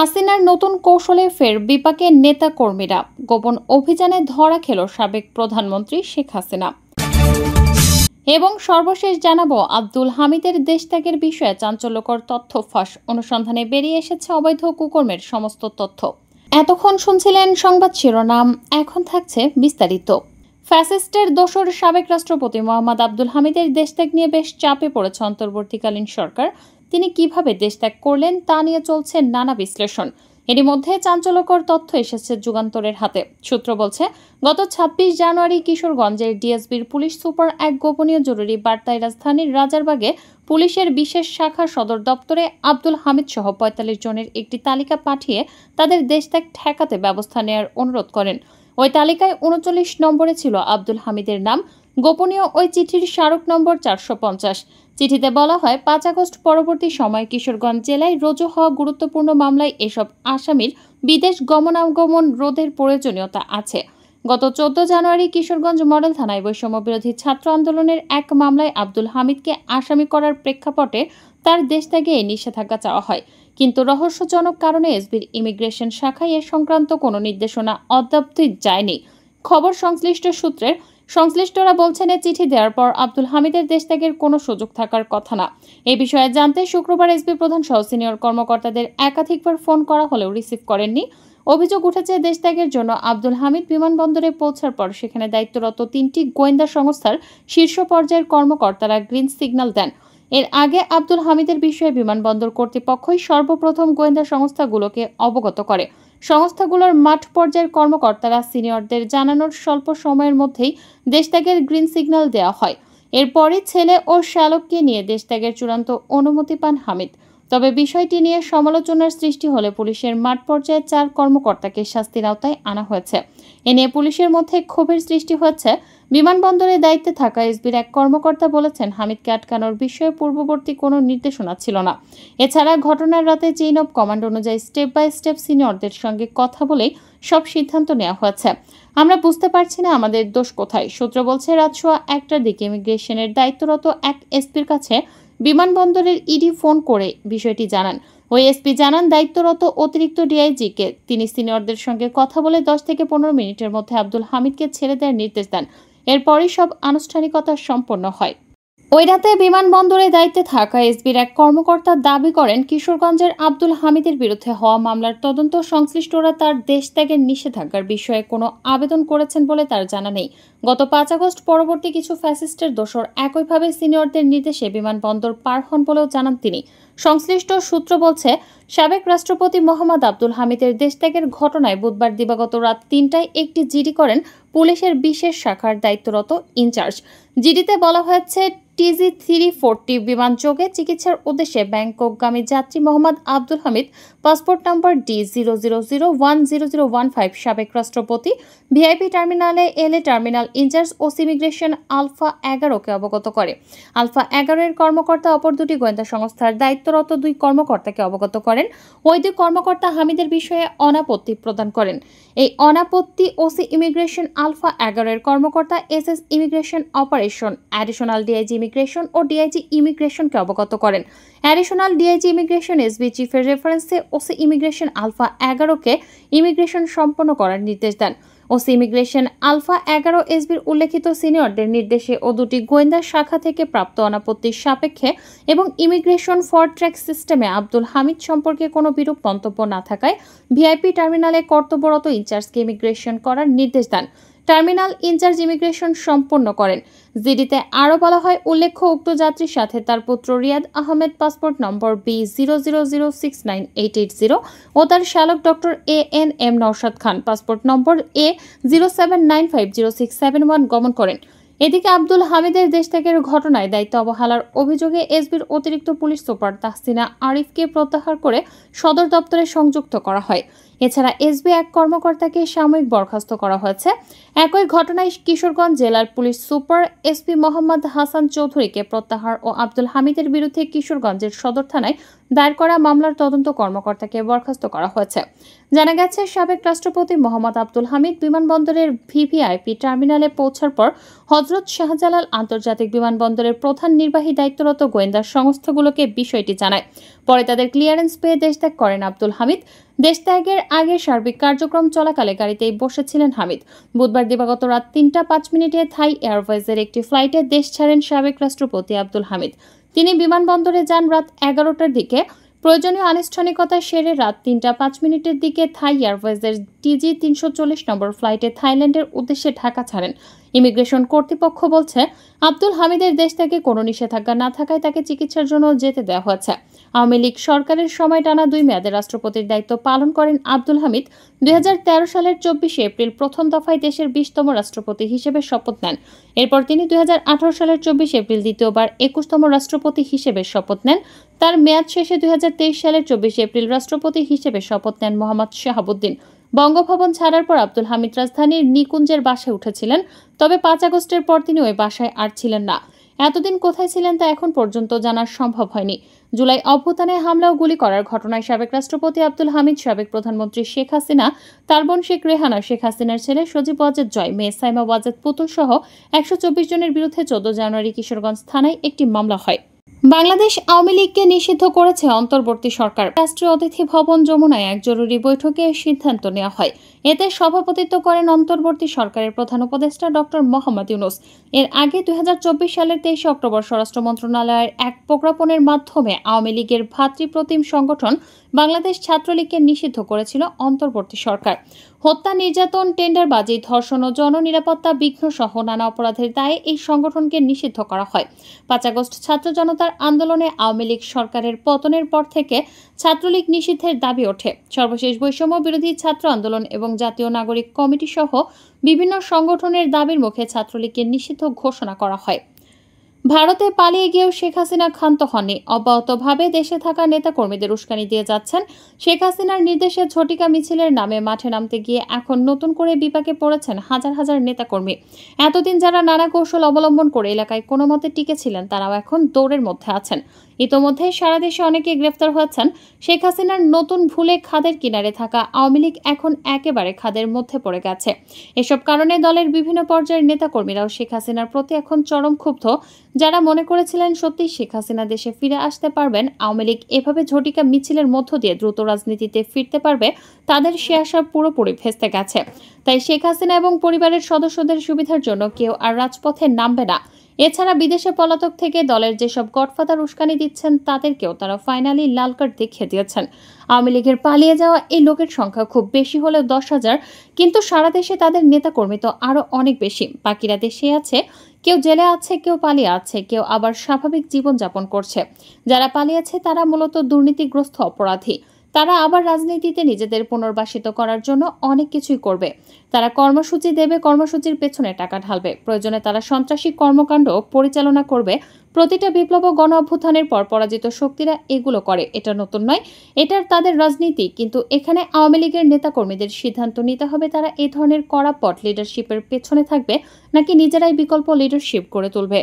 হাসিনার নতুন কৌশলে ফের বিপাকে নেতা কর্মীরা। গোপন অভিযানে ধরা খেল সাবেক প্রধানমন্ত্রী শেখ হাসিনা। এবং সর্বশেষ জানাবো আব্দুল হামিদের দেশত্যাগের বিষয়ে চাঞ্চল্যকর তথ্য ফাঁস। অনুসন্ধানে বেরিয়ে এসেছে অবৈধ কুকর্মের সমস্ত তথ্য। এতক্ষণ শুনছিলেন সংবাদ শিরোনাম, এখন থাকছে বিস্তারিত। ফ্যাসিস্টের দোসর সাবেক রাষ্ট্রপতি মোহাম্মদ আব্দুল হামিদের দেশত্যাগ নিয়ে বেশ চাপে পড়েছে অন্তর্বর্তীকালীন সরকার। তিনি কিভাবে দেশত্যাগ করলেন তা নিয়ে চলছে নানা বিশ্লেষণ। এরই মধ্যে চাঞ্চল্যকর তথ্য এসেছে যুগান্তরের হাতে। সূত্র বলছে, গত ২৬ জানুয়ারি কিশোরগঞ্জের ডিএসবির পুলিশ সুপার এক গোপনীয় জরুরি বার্তায় রাজধানীর রাজারবাগে পুলিশের বিশেষ শাখা সদর দপ্তরে আব্দুল হামিদ সহ ৪৫ জনের একটি তালিকা পাঠিয়ে তাদের দেশত্যাগ ঠেকাতে ব্যবস্থা নেওয়ার অনুরোধ করেন। ওই তালিকায় ৩৯ নম্বরে ছিল আব্দুল হামিদের নাম। গোপনীয় ওই চিঠির স্মারক নম্বর ৪৫০। চিঠিতে বলা হয়, ৫ আগস্ট পরবর্তী সময়ে কিশোরগঞ্জ জেলায় রুজু হওয়া গুরুত্বপূর্ণ মামলায় এসব আসামির বিদেশ গমনাগমন রোধের প্রয়োজনীয়তা আছে। গত ১৪ জানুয়ারি কিশোরগঞ্জ মডেল থানায় বৈষম্য বিরোধী ছাত্র আন্দোলনের এক মামলায় আব্দুল হামিদকে আসামি করার প্রেক্ষাপটে তার দেশত্যাগে নিষেধাজ্ঞা চাওয়া হয়। কিন্তু রহস্যজনক কারণে এসবির ইমিগ্রেশন শাখায় এ সংক্রান্ত কোনো নির্দেশনা অদ্যাবধি যায়নি। খবর সংশ্লিষ্ট সূত্রের। সংশ্লিষ্টরা বলছেন, চিঠি দেওয়ার পর আব্দুল হামিদের দেশত্যাগের কোনো সুযোগ থাকার কথা না। এ বিষয়ে জানতে শুক্রবার এসবি প্রধান সহ সিনিয়র কর্মকর্তাদের একাধিকবার ফোন করা হলেও রিসিভ করেননি। অভিযোগ উঠেছে, দেশত্যাগের জন্য আব্দুল হামিদ বিমানবন্দরে পৌঁছার পর সেখানে দায়িত্বরত ৩টি গোয়েন্দা সংস্থার শীর্ষ পর্যায়ের কর্মকর্তারা গ্রিন সিগন্যাল দেন। এর আগে আব্দুল হামিদের বিষয়ে বিমানবন্দর কর্তৃপক্ষই সর্বপ্রথম গোয়েন্দা সংস্থাগুলোকে অবগত করে। সংস্থাগুলোর মাঠ পর্যায়ের কর্মকর্তারা সিনিয়রদের জানানোর স্বল্প সময়ের মধ্যেই দেশত্যাগের গ্রিন সিগন্যাল দেওয়া হয়। এরপরই ছেলে ও শ্যালককে নিয়ে দেশত্যাগের চূড়ান্ত অনুমতি পান হামিদ। তবে বিষয়টি নিয়ে সমালোচনার সৃষ্টি হলে পুলিশের মাঠ পর্যায়ে ৪ কর্মকর্তাকে শাস্তির আওতায় আনা হয়েছে। এ নিয়ে পুলিশের মধ্যে ক্ষোভের সৃষ্টি হচ্ছে। বিমানবন্দরে দায়িত্বে থাকা এসবির এক কর্মকর্তা বলেছেন, হামিদকে আটকানোর বিষয়ে পূর্ববর্তী কোনো নির্দেশনা ছিল না। এছাড়া ঘটনার রাতে চেইন অব কমান্ড অনুযায়ী স্টেপ বাই স্টেপ সিনিয়রদের সঙ্গে কথা বলেই সব সিদ্ধান্ত নেওয়া হয়েছে। আমরা বুঝতে পারছি না আমাদের দোষ কোথায়। সূত্র বলছে, রাত সোয়া ১টার দিকে ইমিগ্রেশনের দায়িত্বরত এক এসপির কাছে বিমানবন্দরের ইডি ফোন করে বিষয়টি জানান। ওই এসপি জানান, দায়িত্বরত অতিরিক্ত ডিআইজিকে তিনি সিনিয়রদের সঙ্গে কথা বলে ১০ থেকে ১৫ মিনিটের মধ্যে আব্দুল হামিদকে ছেড়ে দেওয়ার নির্দেশ দেন। এরপরই সব আনুষ্ঠানিকতা সম্পন্ন হয়। ওই রাতে বিমানবন্দরে দায়িত্বে থাকা এসবির এক কর্মকর্তা দাবি করেন, কিশোরগঞ্জের আব্দুল হামিদের বিরুদ্ধে হওয়া মামলার তদন্ত সংশ্লিষ্টরা তার দেশত্যাগের নিষেধাজ্ঞার বিষয়ে কোনো আবেদন করেছেন বলে তার জানা নেই। গত ৫ আগস্ট পরবর্তী কিছু ফ্যাসিস্টের দোসর একইভাবে সিনিয়রদের নির্দেশে বিমানবন্দর পার হন বলেও জানান তিনি। সংশ্লিষ্ট সূত্র বলছে, সাবেক রাষ্ট্রপতি মোহাম্মদ আব্দুল হামিদের দেশত্যাগের ঘটনায় বুধবার দিবাগত রাত ৩টায় একটি জিডি করেন পুলিশের বিশেষ শাখার দায়িত্বরত ইনচার্জ। জিডিতে বলা হয়েছে, TG340 বিমানযোগে চিকিৎসার উদ্দেশ্যে ব্যাংককগামী যাত্রী Mohammad Abdul Hamid, passport number D00010015, সাবেক রাষ্ট্রপতি ভিআইপি টার্মিনালে এলে terminal incharge OC immigration alpha ১১কে অবগত করে। আলফা ১১-এর কর্মকর্তা অপর দুটি গোয়েন্দা সংস্থার দায়িত্বরত ২ কর্মকর্তাকে অবগত করেন। ওই ২ কর্মকর্তা হামিদের বিষয়ে অনাপত্তি প্রদান করেন। এই অনাপত্তি ওসি ইমিগ্রেশন আলফা ১১-এর কর্মকর্তা SS immigration operation, additional DIG immigration ও ডিআইজি ইমিগ্রেশনকে অবগত করেন। অ্যাডিশনাল ডিআইজি ইমিগ্রেশন এসবি চিফের রেফারেন্সে ওসি ইমিগ্রেশন আলফা ১১কে ইমিগ্রেশন সম্পন্ন করার নির্দেশ দেন। ওসি ইমিগ্রেশন আলফা ১১ এসবির উল্লেখিত সিনিয়রদের নির্দেশে ও দুটি গোয়েন্দা শাখা থেকে প্রাপ্ত অনাপত্তির সাপেক্ষে এবং ইমিগ্রেশন ফর ট্র্যাক সিস্টেমে আব্দুল হামিদ সম্পর্কে কোনো বিরূপ মন্তব্য না থাকায় ভিআইপি টার্মিনালে কর্তব্যরত ইনচার্জকে ইমিগ্রেশন করার নির্দেশ দেন। টার্মিনাল ইনচার্জ ইমিগ্রেশন সম্পন্ন করেন। জিডিতে আরও বলা হয়, উল্লেখ্য উক্ত যাত্রীর সাথে তার পুত্র রিয়াদ আহমেদ, পাসপোর্ট নম্বর B00069880 ও তার শ্যালক ডক্টর ANM নওশাদ খান, পাসপোর্ট নম্বর A07950671 গমন করেন। এদিকে আব্দুল হামিদের দেশত্যাগের ঘটনায় দায়িত্ব অবহেলার অভিযোগে এসবির অতিরিক্ত পুলিশ সুপার তাহসিনা আরিফকে প্রত্যাহার করে সদর দপ্তরে সংযুক্ত করা হয়। এছাড়া এসবি এক কর্মকর্তাকে সাময়িক বরখাস্ত করা হয়েছে। একই ঘটনায় কিশোরগঞ্জ জেলার police super SP Mohammad Hasan চৌধুরীকে প্রত্যাহার ও আব্দুল হামিদের বিরুদ্ধে কিশোরগঞ্জের সদর থানায় দায়ের করা মামলার তদন্ত কর্মকর্তাকে বরখাস্ত করা হয়েছে। জানা গেছে, সাবেক রাষ্ট্রপতি মোহাম্মদ আব্দুল হামিদ বিমানবন্দরের ভিভিআইপি টার্মিনালে পৌঁছার পর হযরত শাহজালাল আন্তর্জাতিক বিমানবন্দরের প্রধান নির্বাহী দায়িত্বরত গোয়েন্দা সংস্থাগুলোকে বিষয়টি জানায়। পরে তাদের ক্লিয়ারেন্স পেয়ে দেশত্যাগ করেন আব্দুল হামিদ। দেশত্যাগের আগে সার্বিক কার্যক্রম চলাকালে গাড়িতেই বসেছিলেন হামিদ। বুধবার দিবাগত রাত ৩টা ৫ মিনিটে থাই এয়ারওয়েজের একটি ফ্লাইটে দেশ ছাড়েন সাবেক রাষ্ট্রপতি আব্দুল হামিদ। তিনি বিমানবন্দরে যান রাত ১১টার দিকে। প্রয়োজনীয় আনুষ্ঠানিকতা সেরে রাত ৩টা ৫ মিনিটের দিকে থাই এয়ারওয়েজের TG-৩৪০ নম্বর ফ্লাইটে থাইল্যান্ডের উদ্দেশ্যে ঢাকা ছাড়েন। ইমিগ্রেশন কর্তৃপক্ষ বলছে, আব্দুল হামিদের দেশ থেকে কোনো নিষেধাজ্ঞা না থাকায় তাকে চিকিৎসার জন্য যেতে দেওয়া হয়েছে। আওয়ামী লীগ সরকারের সময় টানা ২ মেয়াদে রাষ্ট্রপতির দায়িত্ব পালন করেন আব্দুল হামিদ। ২০১৩ সালের ২৪শে এপ্রিল প্রথম দফায় দেশের ২০তম রাষ্ট্রপতি হিসেবে শপথ নেন। এরপর তিনি ২০১৮ সালের ২৪ এপ্রিল দ্বিতীয়বার ২১তম রাষ্ট্রপতি হিসেবে শপথ নেন। তার মেয়াদ শেষে ২০২৩ সালের ২৪ এপ্রিল রাষ্ট্রপতি হিসেবে শপথ নেন মোহাম্মদ শাহাবুদ্দিন। বঙ্গভবন ছাড়ার পর আব্দুল হামিদ রাজধানীর নিকুঞ্জের বাসায় উঠেছিলেন। তবে ৫ আগস্টের পর তিনি ওই বাসায় আর ছিলেন না। এতদিন কোথায় ছিলেন তা এখন পর্যন্ত জানা সম্ভব হয়নি। জুলাই অভ্যুত্থানে হামলা ও গুলি করার ঘটনায় সাবেক রাষ্ট্রপতি আব্দুল হামিদ, সাবেক প্রধানমন্ত্রী শেখ হাসিনা, তার বোন শেখ রেহানা, শেখ হাসিনার ছেলে সজীব ওয়াজেদ জয়, মেয়ে সাইমা ওয়াজেদ পুতুল সহ ১২৪ জনের বিরুদ্ধে ১৪ জানুয়ারি কিশোরগঞ্জ থানায় একটি মামলা হয়। বাংলাদেশ আওয়ামী লীগকে নিষিদ্ধ করেছে অন্তর্বর্তী সরকার। রাষ্ট্রীয় অতিথি ভবন যমুনায় এক জরুরি বৈঠকে সিদ্ধান্ত নেওয়া হয়। এতে সভাপতিত্ব করেন অন্তর্বর্তী সরকারের প্রধান উপদেষ্টা ডক্টর মোহাম্মদ ইউনূস। এর আগে ২০২৪ সালের ২৩ অক্টোবর স্বরাষ্ট্র মন্ত্রণালয়ের এক প্রজ্ঞাপনের মাধ্যমে আওয়ামী লীগের ভ্রাতৃপ্রতিম সংগঠন বাংলাদেশ ছাত্রলীগকে নিষিদ্ধ করেছিল অন্তর্বর্তী সরকার। হত্যা, নির্যাতন, টেন্ডারবাজি, ধর্ষণ ও জননিরাপত্তা বিঘ্ন সহ নানা অপরাধের দায়ে এই সংগঠনকে নিষিদ্ধ করা হয়। ৫ আগস্ট ছাত্র জনতার আন্দোলনে আওয়ামী লীগ সরকারের পতনের পর থেকে ছাত্রলীগ নিষিদ্ধের দাবি ওঠে। সর্বশেষ বৈষম্য বিরোধী ছাত্র আন্দোলন এবং জাতীয় নাগরিক কমিটি সহ বিভিন্ন সংগঠনের দাবির মুখে ছাত্রলীগকে নিষিদ্ধ ঘোষণা করা হয়। ভারতে পালিয়ে গিয়েও শেখ হাসিনা ক্ষান্ত হননি। অব্যাহতভাবে দেশে থাকা নেতাকর্মীদের উস্কানি দিয়ে যাচ্ছেন। শেখ হাসিনার নির্দেশে ঝটিকা মিছিলের নামে মাঠে নামতে গিয়ে এখন নতুন করে বিপাকে পড়েছেন হাজার হাজার নেতাকর্মী। এতদিন যারা নানা কৌশল অবলম্বন করে এলাকায় কোনো মতে টিকেছিলেন, তারাও এখন দৌড়ের মধ্যে আছেন। ইতোমধ্যে সারা দেশে অনেকে গ্রেফতার হয়েছেন। শেখ হাসিনার নতুন ভুলে খাদের কিনারে থাকা আওয়ামী লীগ এখন একেবারে খাদের মধ্যে পড়ে গেছে। এসব কারণে দলের বিভিন্ন পর্যায়ের নেতাকর্মীরাও শেখ হাসিনার প্রতি এখন চরম ক্ষুব্ধ। যারা মনে করেছিলেন সত্যি শেখ হাসিনা দেশে ফিরে আসতে পারবেন, আওয়ামী লীগ এভাবে ঝটিকা মিছিলের মধ্য দিয়ে দ্রুত রাজনীতিতে ফিরতে পারবে, তাদের সে আশা পুরোপুরি ভেস্তে গেছে। তাই শেখ হাসিনা এবং পরিবারের সদস্যদের সুবিধার জন্য কেউ আর রাজপথে নামবে না। এছাড়া বিদেশে পলাতক থেকে দলের যেসব গডফাদার উস্কানি দিচ্ছেন, তাদেরকেও তারা ফাইনালি লাল কার্ড দেখিয়ে দিয়েছেন। আওয়ামী লীগের পালিয়ে যাওয়া এই লোকের সংখ্যা খুব বেশি হলেও ১০,০০০, কিন্তু সারা দেশে তাদের নেতাকর্মী তো আরও অনেক বেশি। বাকিরা দেশে আছে, কেউ জেলে আছে, কেউ পালিয়ে আছে, কেউ আবার স্বাভাবিক জীবনযাপন করছে। যারা পালিয়েছে তারা মূলত দুর্নীতিগ্রস্ত অপরাধী। তারা আবার রাজনীতিতে নিজেদের পুনর্বাসিত করার জন্য অনেক কিছুই করবে। তারা কর্মসূচি দেবে, কর্মসূচির পেছনে টাকা ঢালবে, প্রয়োজনে তারা সন্ত্রাসী কর্মকাণ্ড পরিচালনা করবে। প্রতিটা বিপ্লব ও গণ অভ্যুত্থানের পর পরাজিত শক্তিরা এগুলো করে, এটা নতুন নয়, এটার তাদের রাজনীতি। কিন্তু এখানে আওয়ামী লীগের নেতাকর্মীদের সিদ্ধান্ত নিতে হবে, তারা এ ধরনের কড়া পট লিডারশিপের পেছনে থাকবে নাকি নিজেরাই বিকল্প লিডারশিপ গড়ে তুলবে।